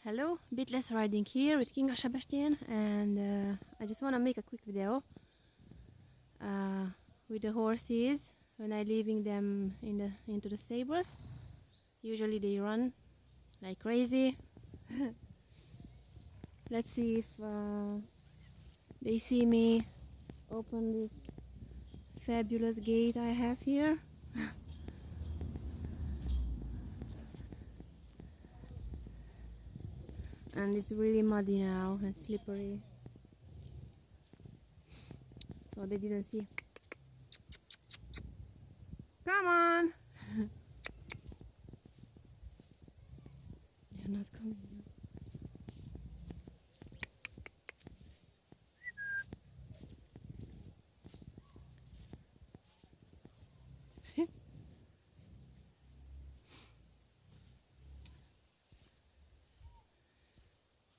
Hello, Bitless riding here with King Sebastian, and I just want to make a quick video with the horses when I leaving them into the stables. Usually they run like crazy. Let's see if they see me open this fabulous gate I have here. And it's really muddy now and slippery, so they didn't see. Come on! They're not coming now.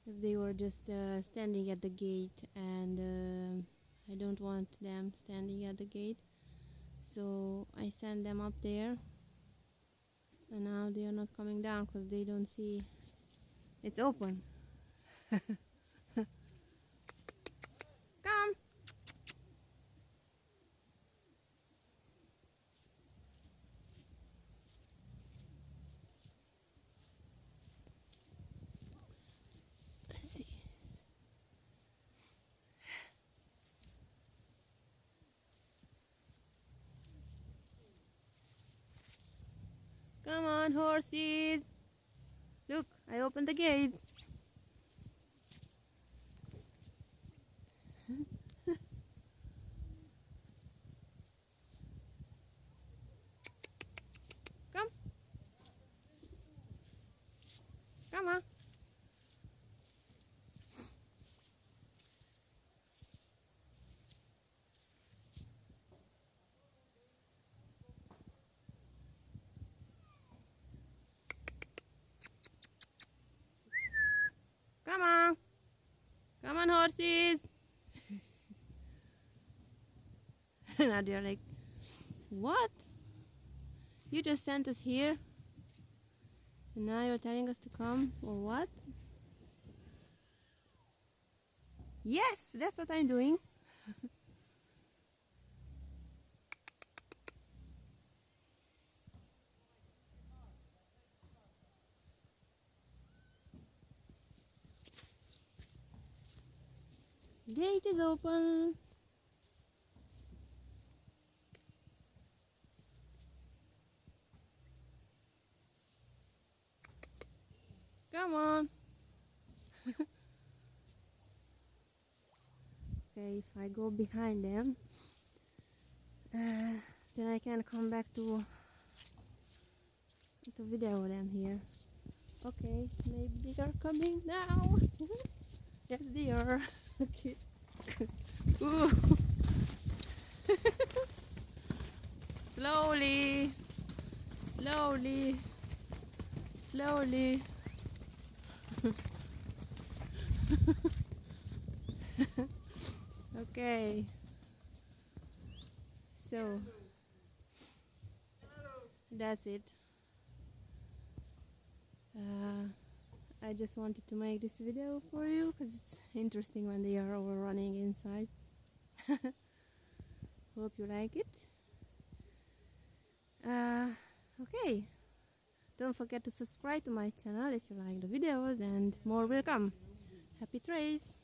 They were just standing at the gate, and I don't want them standing at the gate, so I sent them up there, and now they are not coming down because they don't see it's open. Come! Let's see. Come on, horses! Look, I opened the gate. Come. Come on. Come on. Come on, horses. Now they're like, what? You just sent us here, and now you're telling us to come, or what? Yes, that's what I'm doing. Gate is open. Come on. Okay, if I go behind them, then I can come back to video them here. Okay, maybe they are coming now. Yes, they are. Okay. Ooh. Slowly, slowly, slowly. Okay, so that's it. I just wanted to make this video for you because it's interesting when they are overrunning inside. Hope you like it. Okay, don't forget to subscribe to my channel if you like the videos, and more will come. Happy trails!